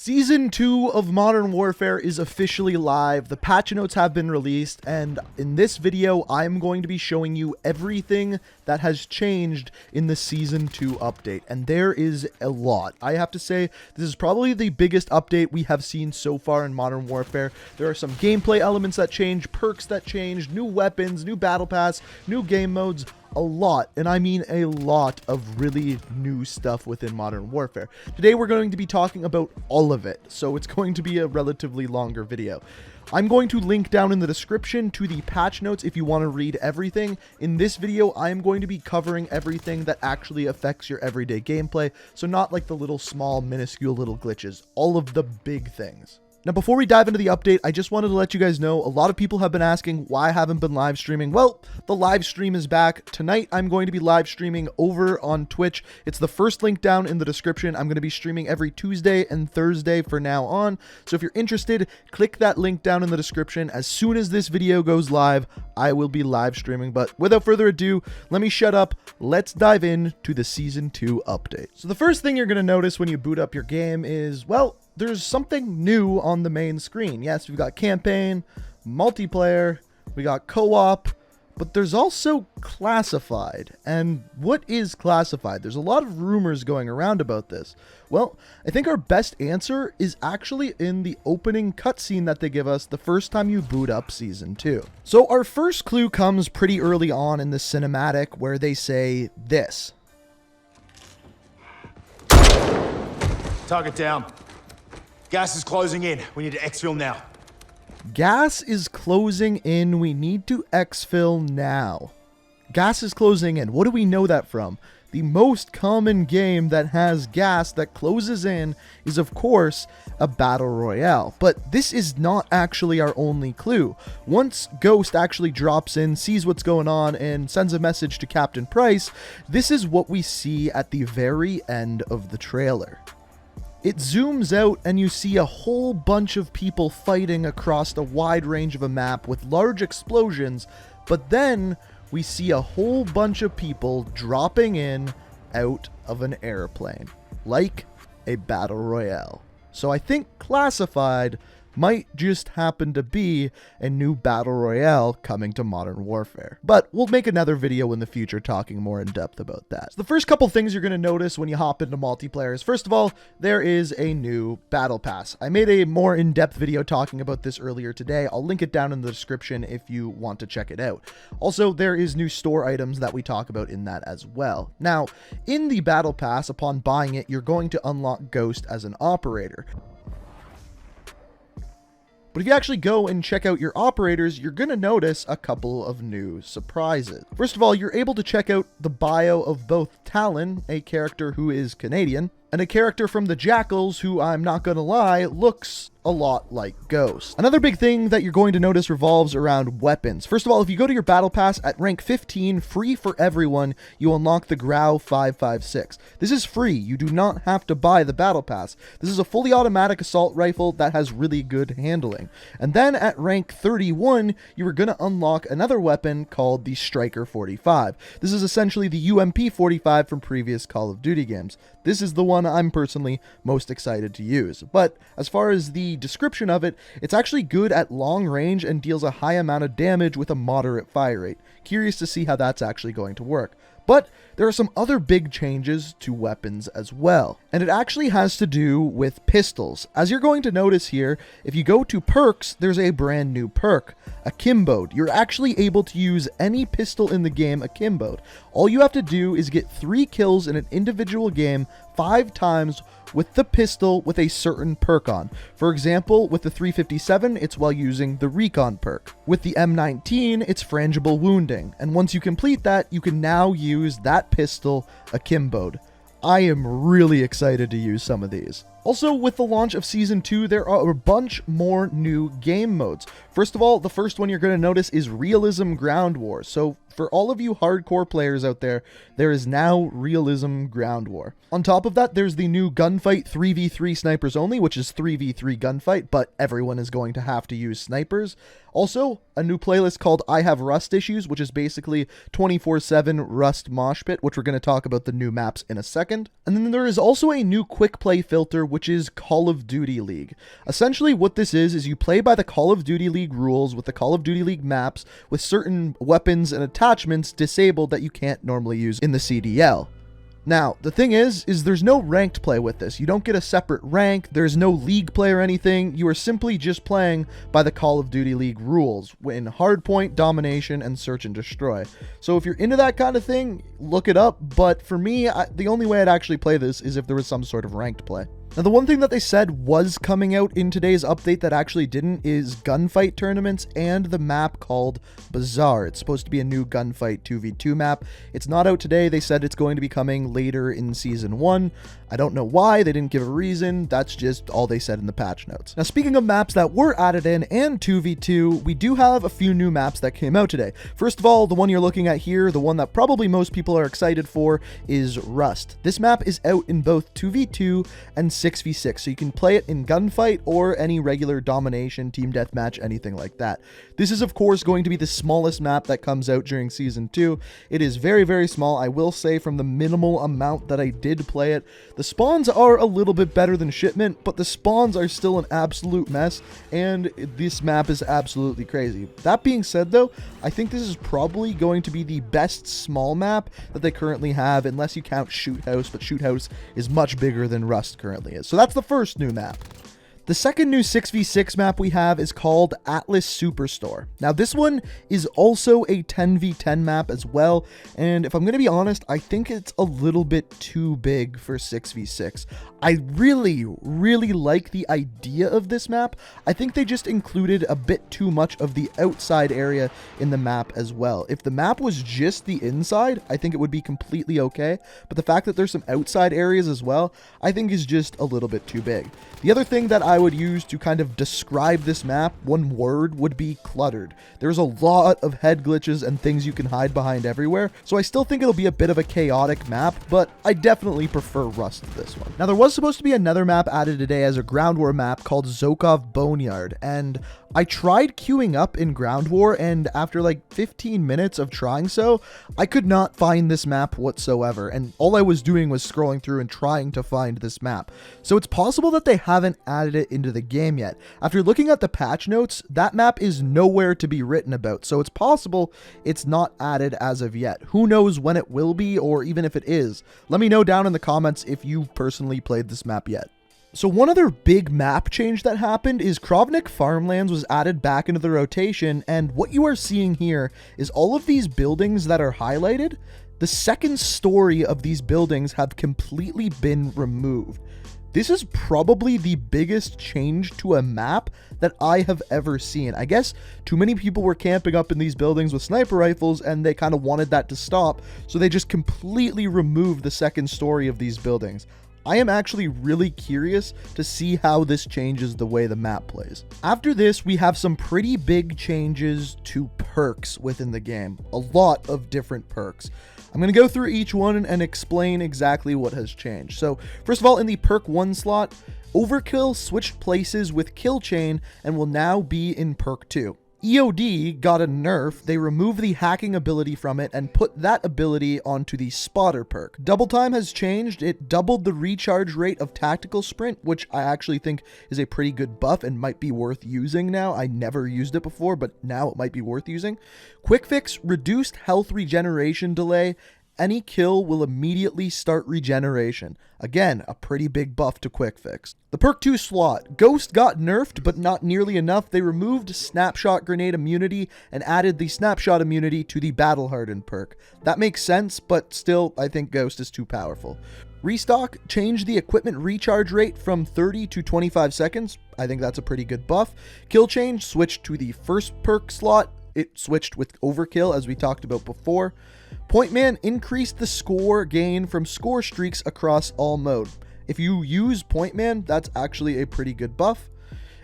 Season 2 of Modern Warfare is officially live, the patch notes have been released, and in this video, I'm going to be showing you everything that has changed in the Season 2 update, and there is a lot. I have to say, this is probably the biggest update we have seen so far in Modern Warfare. There are some gameplay elements that change, perks that change, new weapons, new battle pass, new game modes, a lot, and I mean a lot of really new stuff within Modern Warfare. Today we're going to be talking about all of it, so it's going to be a relatively longer video. I'm going to link down in the description to the patch notes if you want to read everything. In this video, I am going to be covering everything that actually affects your everyday gameplay, so not like the little small, minuscule little glitches, all of the big things. Now, before we dive into the update, I just wanted to let you guys know, a lot of people have been asking why I haven't been live streaming. Well, the live stream is back. Tonight, I'm going to be live streaming over on Twitch. It's the first link down in the description. I'm going to be streaming every Tuesday and Thursday for now on. So if you're interested, click that link down in the description. As soon as this video goes live, I will be live streaming. But without further ado, let me shut up. Let's dive into the Season 2 update. So the first thing you're going to notice when you boot up your game is, well, there's something new on the main screen. Yes, we've got campaign, multiplayer, we got co-op, but there's also classified. And what is classified? There's a lot of rumors going around about this. Well, I think our best answer is actually in the opening cutscene that they give us the first time you boot up Season 2. So our first clue comes pretty early on in the cinematic where they say this. Target down. Gas is closing in. We need to exfil now. Gas is closing in. We need to exfil now. Gas is closing in. What do we know that from? The most common game that has gas that closes in is, of course, a battle royale. But this is not actually our only clue. Once Ghost actually drops in, sees what's going on, and sends a message to Captain Price, this is what we see at the very end of the trailer. It zooms out and you see a whole bunch of people fighting across a wide range of a map with large explosions, but then we see a whole bunch of people dropping in out of an airplane, like a battle royale. So I think classified might just happen to be a new battle royale coming to Modern Warfare. But we'll make another video in the future talking more in depth about that. So the first couple things you're going to notice when you hop into multiplayer is, first of all, there is a new battle pass. I made a more in-depth video talking about this earlier today. I'll link it down in the description if you want to check it out. Also, there is new store items that we talk about in that as well. Now, in the battle pass, upon buying it, you're going to unlock Ghost as an operator. But if you actually go and check out your operators, you're going to notice a couple of new surprises. First of all, you're able to check out the bio of both Talon, a character who is Canadian, and a character from the Jackals who, I'm not going to lie, looks a lot like Ghost. Another big thing that you're going to notice revolves around weapons. First of all, if you go to your battle pass at rank 15, free for everyone, you unlock the Grau 5.56. This is free. You do not have to buy the battle pass. This is a fully automatic assault rifle that has really good handling. And then at rank 31, you are going to unlock another weapon called the Striker 45. This is essentially the UMP 45 from previous Call of Duty games. This is the one I'm personally most excited to use. But as far as the description of it, it's actually good at long range and deals a high amount of damage with a moderate fire rate. Curious to see how that's actually going to work. But there are some other big changes to weapons as well, and it actually has to do with pistols. As you're going to notice here, if you go to perks, there's a brand new perk, akimboed. You're actually able to use any pistol in the game akimboed. All you have to do is get 3 kills in an individual game 5 times with the pistol with a certain perk on. For example, with the 357, it's while using the recon perk. With the M19, it's frangible wounding, and once you complete that, you can now use that pistol akimboed. I am really excited to use some of these. Also, with the launch of Season 2, there are a bunch more new game modes. First of all, the first one you're going to notice is Realism Ground War. So for all of you hardcore players out there, there is now realism ground war. On top of that, there's the new gunfight 3v3 snipers only, which is 3v3 gunfight, but everyone is going to have to use snipers. Also, a new playlist called I Have Rust Issues, which is basically 24/7 Rust Mosh Pit, which we're going to talk about the new maps in a second. And then there is also a new quick play filter, which is Call of Duty League. Essentially what this is you play by the Call of Duty League rules with the Call of Duty League maps with certain weapons and attachments disabled that you can't normally use in the CDL. Now, the thing is there's no ranked play with this. You don't get a separate rank, there's no league play or anything. You are simply just playing by the Call of Duty League rules in hardpoint, domination, and search and destroy. So if you're into that kind of thing, look it up. But for me, the only way I'd actually play this is if there was some sort of ranked play. Now, the one thing that they said was coming out in today's update that actually didn't is gunfight tournaments and the map called Bazaar. It's supposed to be a new gunfight 2v2 map. It's not out today. They said it's going to be coming later in Season 1. I don't know why. They didn't give a reason. That's just all they said in the patch notes. Now, speaking of maps that were added in and 2v2, we do have a few new maps that came out today. First of all, the one you're looking at here, the one that probably most people are excited for, is Rust. This map is out in both 2v2 and 6v6, so you can play it in gunfight or any regular domination, team deathmatch, anything like that. This is, of course, going to be the smallest map that comes out during Season 2. It is very, very small. I will say from the minimal amount that I did play it, the spawns are a little bit better than Shipment, but the spawns are still an absolute mess, and this map is absolutely crazy. That being said, though, I think this is probably going to be the best small map that they currently have, unless you count Shoot House, but Shoot House is much bigger than Rust currently is. So that's the first new map. The second new 6v6 map we have is called Atlas Superstore. Now, this one is also a 10v10 map as well, and if I'm going to be honest, I think it's a little bit too big for 6v6. I really, really like the idea of this map. I think they just included a bit too much of the outside area in the map as well. If the map was just the inside, I think it would be completely okay, but the fact that there's some outside areas as well, I think is just a little bit too big. The other thing that I would use to kind of describe this map, one word, would be cluttered. There's a lot of head glitches and things you can hide behind everywhere, so I still think it'll be a bit of a chaotic map, but I definitely prefer Rust to this one. Now, there was supposed to be another map added today as a ground war map called Zokov Boneyard, and I tried queuing up in Ground War, and after like 15 minutes of trying so, I could not find this map whatsoever, and all I was doing was scrolling through and trying to find this map. So it's possible that they haven't added it into the game yet. After looking at the patch notes, that map is nowhere to be written about, so it's possible it's not added as of yet. Who knows when it will be, or even if it is. Let me know down in the comments if you personally played this map yet. So one other big map change that happened is Krovnik Farmlands was added back into the rotation, and what you are seeing here is all of these buildings that are highlighted. The second story of these buildings have completely been removed. This is probably the biggest change to a map that I have ever seen. I guess too many people were camping up in these buildings with sniper rifles, and they kind of wanted that to stop, so they just completely removed the second story of these buildings. I am actually really curious to see how this changes the way the map plays. After this, we have some pretty big changes to perks within the game. A lot of different perks. I'm going to go through each one and explain exactly what has changed. So, first of all, in the perk 1 slot, Overkill switched places with Kill Chain and will now be in perk 2. EOD got a nerf. They removed the hacking ability from it and put that ability onto the Spotter perk. Double Time has changed. It doubled the recharge rate of Tactical Sprint, which I actually think is a pretty good buff and might be worth using now. I never used it before, but now it might be worth using. Quick Fix reduced health regeneration delay. Any kill will immediately start regeneration. Again, a pretty big buff to Quick Fix. The perk 2 slot. Ghost got nerfed, but not nearly enough. They removed Snapshot Grenade immunity and added the Snapshot immunity to the Battle Hardened perk. That makes sense, but still, I think Ghost is too powerful. Restock changed the equipment recharge rate from 30 to 25 seconds. I think that's a pretty good buff. Kill Chain switched to the first perk slot. It switched with Overkill, as we talked about before. Point Man increased the score gain from score streaks across all mode. If you use Point Man, that's actually a pretty good buff.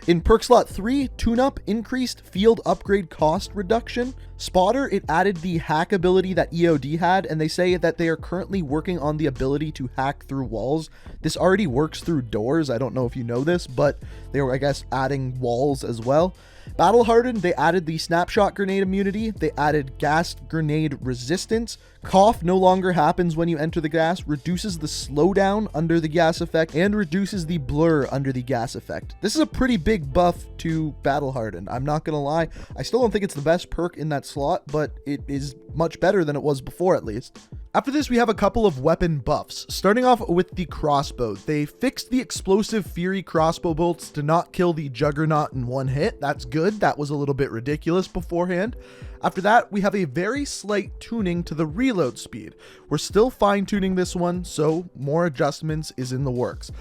In perk slot 3, Tune-Up increased field upgrade cost reduction. Spotter, it added the hack ability that EOD had, and they say that they are currently working on the ability to hack through walls. This already works through doors. I don't know if you know this, but they were, I guess, adding walls as well. Battle Hardened, they added the snapshot grenade immunity. They added gas grenade resistance. Cough no longer happens when you enter the gas, reduces the slowdown under the gas effect, and reduces the blur under the gas effect. This is a pretty big buff to Battle Hardened. I'm not gonna lie. I still don't think it's the best perk in that slot, but it is much better than it was before, at least. After this, we have a couple of weapon buffs. Starting off with the crossbow. They fixed the explosive Fury crossbow bolts to not kill the Juggernaut in one hit. That's good. That was a little bit ridiculous beforehand. After that, we have a very slight tuning to the reload speed. We're still fine-tuning this one, so more adjustments is in the works.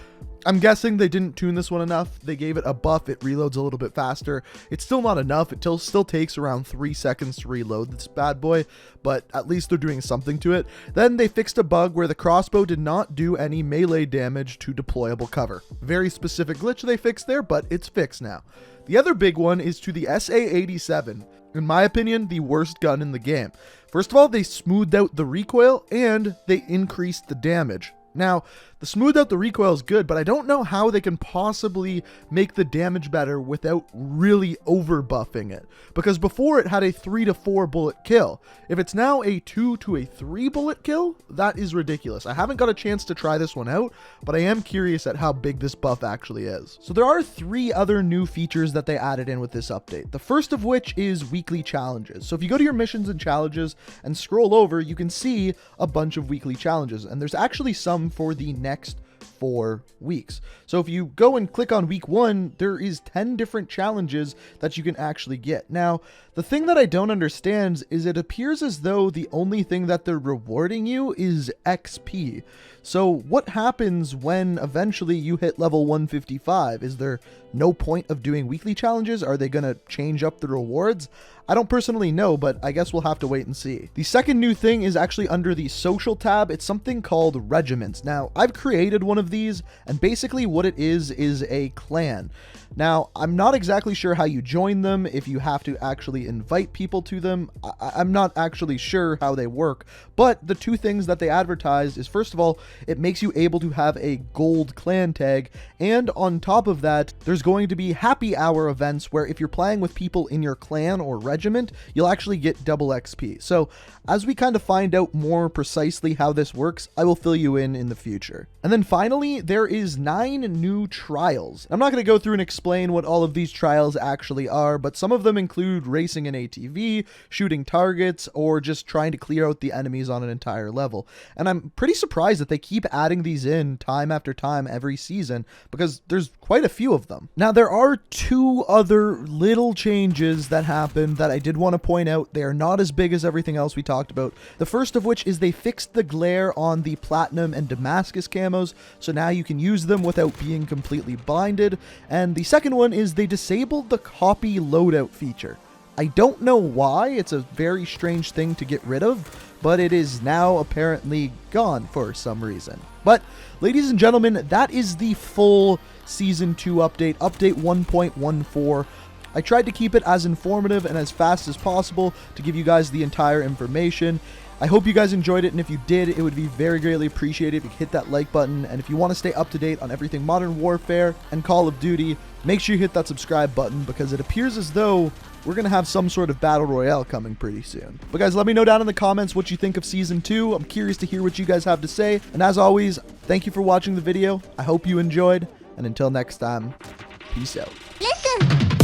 I'm guessing they didn't tune this one enough. They gave it a buff. It reloads a little bit faster. It's still not enough. It still takes around 3 seconds to reload this bad boy, but at least they're doing something to it. Then they fixed a bug where the crossbow did not do any melee damage to deployable cover. Very specific glitch they fixed there, but it's fixed now. The other big one is to the SA87. In my opinion, the worst gun in the game. First of all, they smoothed out the recoil and they increased the damage. Now, the smooth out the recoil is good, but I don't know how they can possibly make the damage better without really over buffing it. Because before it had a 3 to 4 bullet kill. If it's now a 2 to a 3 bullet kill, that is ridiculous. I haven't got a chance to try this one out, but I am curious at how big this buff actually is. So there are 3 other new features that they added in with this update. The first of which is weekly challenges. So if you go to your missions and challenges and scroll over, you can see a bunch of weekly challenges, and there's actually some for the next 4 weeks. So if you go and click on week 1, there is 10 different challenges that you can actually get. Now, the thing that I don't understand is it appears as though the only thing that they're rewarding you is XP. So what happens when eventually you hit level 155? Is there no point of doing weekly challenges? Are they going to change up the rewards? I don't personally know, but I guess we'll have to wait and see. The second new thing is actually under the social tab. It's something called regiments. Now, I've created one of these, and basically what it is a clan. Now, I'm not exactly sure how you join them, if you have to actually invite people to them. I'm not actually sure how they work, but the 2 things that they advertised is, first of all, it makes you able to have a gold clan tag, and on top of that, there's going to be happy hour events where if you're playing with people in your clan or regiment, you'll actually get double XP. So as we kind of find out more precisely how this works, I will fill you in the future. And then finally, there is 9 new trials. I'm not going to go through and explain what all of these trials actually are, but some of them include racing an ATV, shooting targets, or just trying to clear out the enemies on an entire level. And I'm pretty surprised that they keep adding these in time after time every season, because there's quite a few of them. Now, there are 2 other little changes that happened that I did want to point out. They are not as big as everything else we talked about. The first of which is they fixed the glare on the Platinum and Damascus camos, so now you can use them without being completely blinded. And the second one is they disabled the copy loadout feature. I don't know why. It's a very strange thing to get rid of, but it is now apparently gone for some reason. But ladies and gentlemen, that is the full Season 2 update, update 1.14. I tried to keep it as informative and as fast as possible to give you guys the entire information. I hope you guys enjoyed it, and if you did, it would be very greatly appreciated if you hit that like button, and if you want to stay up to date on everything Modern Warfare and Call of Duty, make sure you hit that subscribe button, because it appears as though we're going to have some sort of battle royale coming pretty soon. But guys, let me know down in the comments what you think of Season 2. I'm curious to hear what you guys have to say, and as always, thank you for watching the video. I hope you enjoyed, and until next time, peace out. Listen!